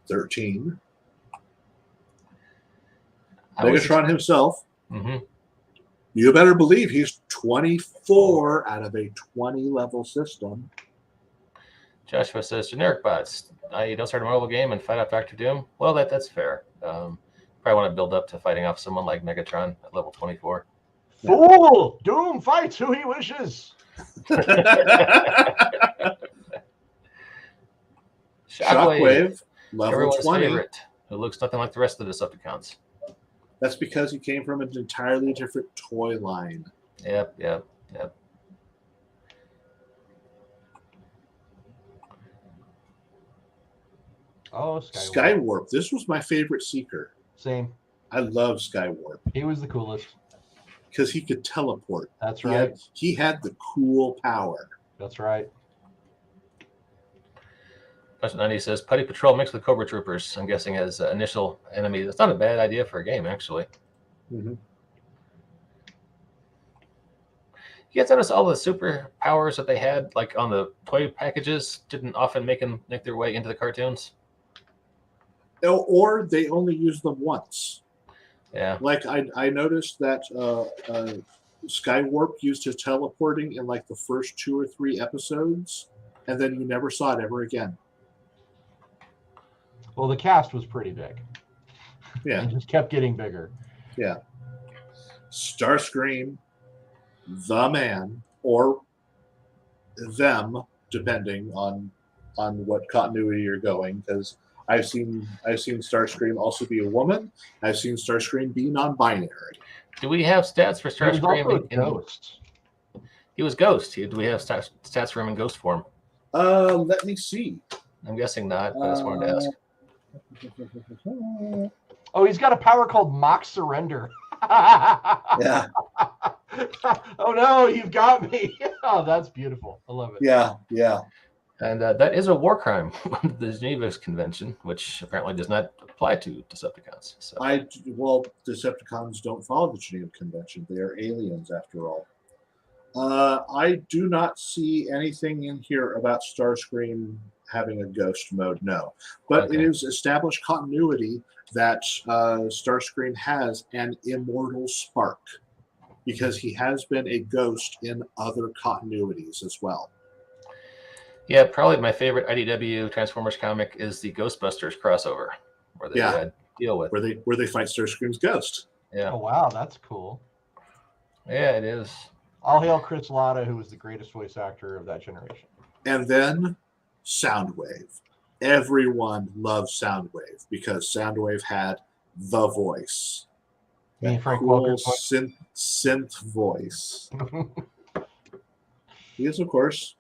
13. Megatron himself. You better believe he's 24 out of a 20 level system. Joshua says, generic bots. You don't start a mobile game and fight off Dr. Doom? Well, that's fair. Probably want to build up to fighting off someone like Megatron at level 24. Fool! Doom fights who he wishes. Shockwave, level everyone's 20. favorite, who looks nothing like the rest of the Decepticons. That's because he came from an entirely different toy line. Yep. Oh, Skywarp. This was my favorite Seeker. Same. I love Skywarp. He was the coolest. Because he could teleport. That's right. He had the cool power. That's right. Question 90 says, Putty Patrol mixed with Cobra Troopers, I'm guessing as initial enemy. That's not a bad idea for a game, actually. Mm-hmm. You guys notice all the superpowers that they had, like on the toy packages, didn't often make their way into the cartoons? Or they only use them once. Yeah. Like I noticed that Skywarp used his teleporting in like the first 2 or 3 episodes, and then you never saw it ever again. Well, the cast was pretty big. Yeah. It just kept getting bigger. Yeah. Starscream, the man, or them, depending on what continuity you're going, because I've seen Starscream also be a woman. I've seen Starscream be non-binary. Do we have stats for Starscream? He was also a ghost. He was Ghost. Do we have stats for him in Ghost form? Let me see. I'm guessing not, but I just wanted to ask. Oh, he's got a power called Mock Surrender. Yeah. Oh no, you've got me. Oh, that's beautiful. I love it. Yeah. And that is a war crime under the Geneva Convention, which apparently does not apply to Decepticons. So. Decepticons don't follow the Geneva Convention. They are aliens, after all. I do not see anything in here about Starscream having a ghost mode, no. But Okay. it is established continuity that Starscream has an immortal spark because he has been a ghost in other continuities as well. Yeah, probably my favorite IDW Transformers comic is the Ghostbusters crossover, where they deal with. Where they fight Starscream's ghost. Yeah. Oh wow, that's cool. Yeah, it is. All hail Chris Latta, who was the greatest voice actor of that generation. And then Soundwave. Everyone loved Soundwave because Soundwave had the voice. You mean Frank Cool Welker's voice? synth voice. He is, of course,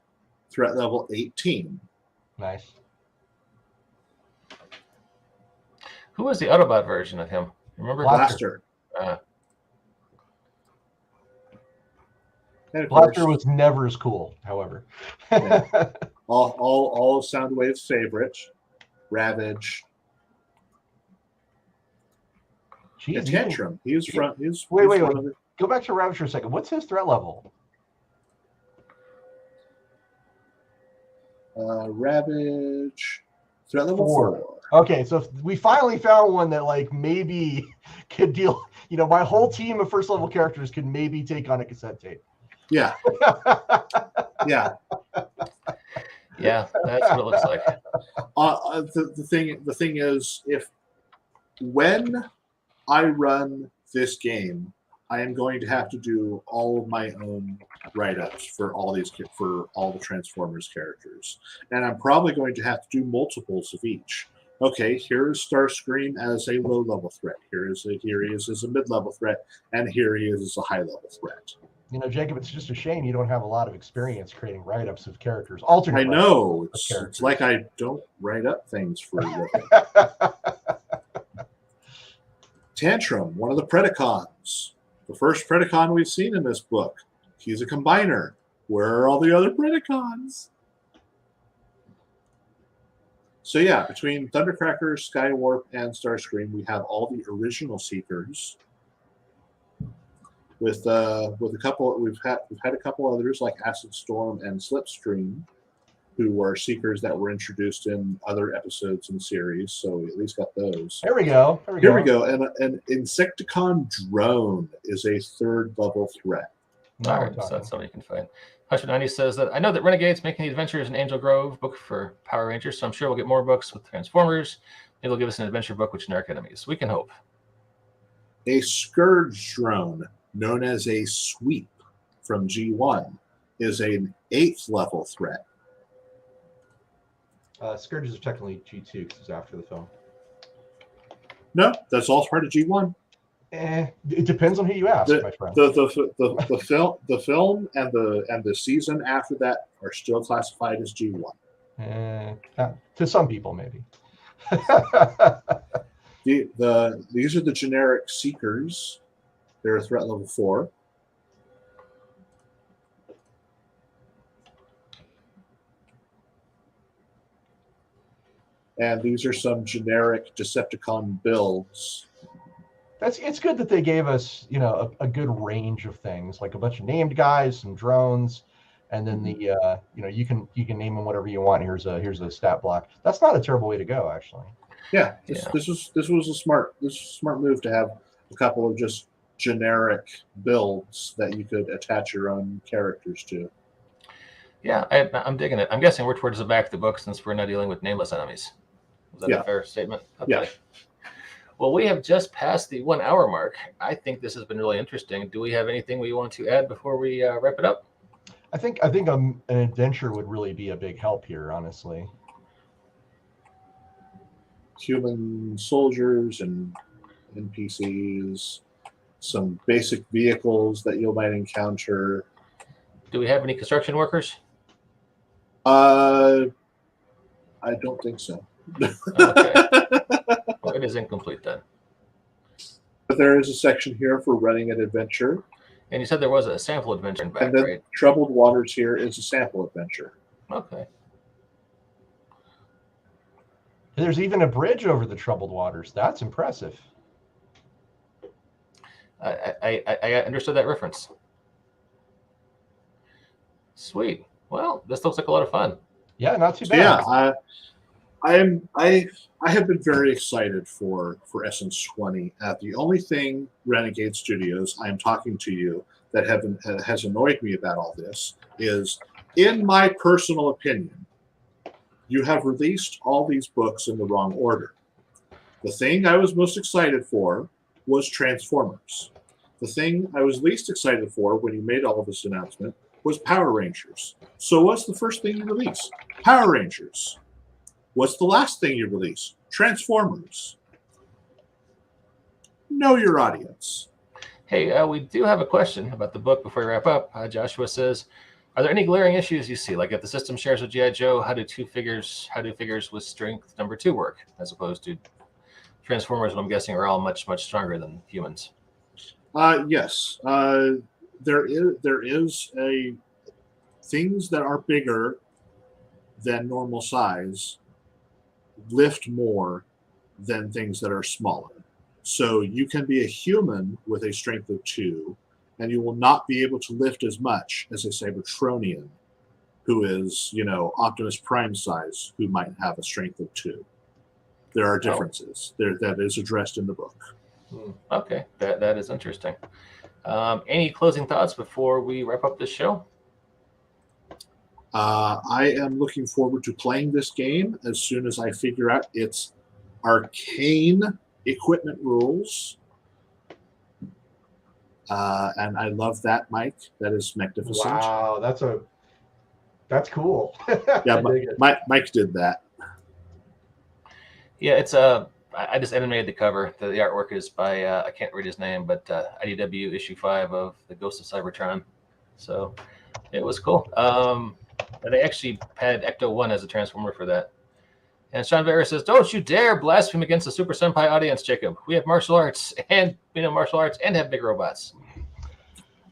threat level 18. Nice. Who was the Autobot version of him? Remember? Blaster. And of Blaster course, was never as cool, however. Yeah. all of Soundwave's favorites, Ravage, Jeez, and Tantrum. He was front. Wait. Go back to Ravage for a second. What's his threat level? Ravage, threat level 4. Okay, so we finally found one that like maybe could deal. You know, my whole team of first level characters could maybe take on a cassette tape. Yeah. Yeah. Yeah, that's what it looks like. The thing is, when I run this game, I am going to have to do all of my own write-ups for all the Transformers characters, and I'm probably going to have to do multiples of each. Okay, here's Starscream as a low-level threat. Here he is as a mid-level threat, and here he is as a high-level threat. You know, Jacob, it's just a shame you don't have a lot of experience creating write-ups of characters. Alternate. I know. It's like I don't write up things for you. Tantrum, one of the Predacons. The first Predacon we've seen in this book. He's a combiner. Where are all the other Predacons? So yeah, between Thundercracker, Skywarp, and Starscream, we have all the original Seekers. With a couple, we've had a couple others like Acid Storm and Slipstream, who were Seekers that were introduced in other episodes and series. So we at least got those. Here we go. Here we go. And an Insecticon drone is a third level threat. All right, so that's something you can find. 190 says that I know that Renegade's making the Adventures in Angel Grove book for Power Rangers, so I'm sure we'll get more books with Transformers. Maybe they'll give us an adventure book with generic enemies. We can hope. A Scourge drone, known as a Sweep from G1, is an 8th level threat. Scourges are technically G2 because it's after the film. No, that's all part of G1. It depends on who you ask, my friend. The film and the season after that are still classified as G1. To some people, maybe. These are the generic Seekers. They're threat level 4. And these are some generic Decepticon builds. It's good that they gave us, you know, a good range of things, like a bunch of named guys, some drones, and then the you know, you can name them whatever you want. Here's a stat block. That's not a terrible way to go, actually. Yeah, this was a smart move to have a couple of just generic builds that you could attach your own characters to. Yeah, I'm digging it. I'm guessing we're towards the back of the book since we're not dealing with nameless enemies. Is that a fair statement? Okay. Yeah. Well, we have just passed the 1 hour mark. I think this has been really interesting. Do we have anything we want to add before we wrap it up? I think an adventure would really be a big help here, honestly. Human soldiers and NPCs, some basic vehicles that you might encounter. Do we have any construction workers? I don't think so. Okay. Well, it is incomplete then. But there is a section here for running an adventure. And you said there was a sample adventure in back, and then right? Troubled Waters here is a sample adventure. Okay. There's even a bridge over the Troubled Waters. That's impressive. I understood that reference. Sweet. Well, this looks like a lot of fun. Yeah, not too So bad. yeah, I have been very excited for Essence 20. The only thing, Renegade Studios, I am talking to you that has annoyed me about all this is, in my personal opinion, you have released all these books in the wrong order. The thing I was most excited for was Transformers. The thing I was least excited for when you made all of this announcement was Power Rangers. So what's the first thing you release? Power Rangers. What's the last thing you release? Transformers. Know your audience. Hey, we do have a question about the book before we wrap up. Joshua says, are there any glaring issues you see? Like if the system shares with G.I. Joe, how do figures with strength number 2 work? As opposed to Transformers, what I'm guessing are all much, much stronger than humans. Yes. There is a things that are bigger than normal size lift more than things that are smaller. So you can be a human with a strength of 2, and you will not be able to lift as much as a Cybertronian who is, Optimus Prime size, who might have a strength of 2. There are differences. That is addressed in the book. Okay, that is interesting. Any closing thoughts before we wrap up this show? I am looking forward to playing this game as soon as I figure out its arcane equipment rules. And I love that, Mike. That is magnificent. Wow, that's cool. Yeah, Mike did that. Yeah, it's I just animated the cover. The artwork is by I can't read his name, but IDW issue 5 of the Ghost of Cybertron. So it was cool. They actually had Ecto 1 as a transformer for that. And Sean Vera says, "Don't you dare blaspheme against the Super Senpai audience, Jacob. We have martial arts and have big robots."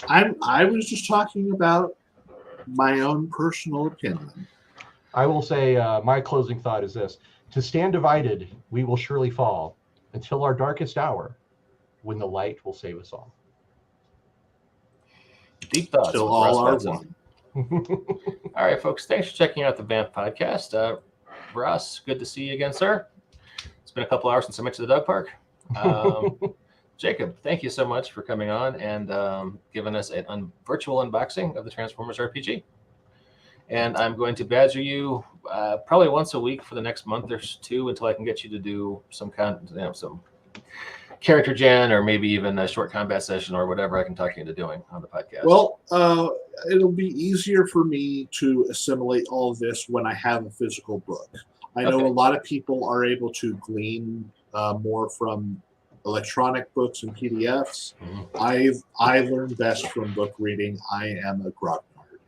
I was just talking about my own personal opinion. I will say my closing thought is this: to stand divided, we will surely fall until our darkest hour, when the light will save us all. Deep thoughts. Still with all Ross are Watson. one. All right, folks. Thanks for checking out the Vamp podcast. Ross, good to see you again, sir. It's been a couple hours since I mentioned the dog park. Jacob, thank you so much for coming on and giving us a virtual unboxing of the Transformers RPG. And I'm going to badger you probably once a week for the next month or 2 until I can get you to do some some character gen or maybe even a short combat session or whatever I can talk you into doing on the podcast. Well, it'll be easier for me to assimilate all of this when I have a physical book. I know a lot of people are able to glean more from electronic books and PDFs. Mm-hmm. I learn best from book reading. I am a grognard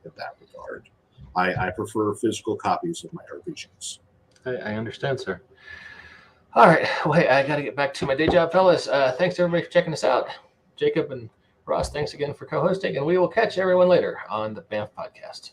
in that regard. I prefer physical copies of my RPGs. I understand, sir. All right. Wait, I got to get back to my day job, fellas. Thanks, everybody, for checking us out. Jacob and Ross, thanks again for co-hosting, and we will catch everyone later on the BAMF podcast.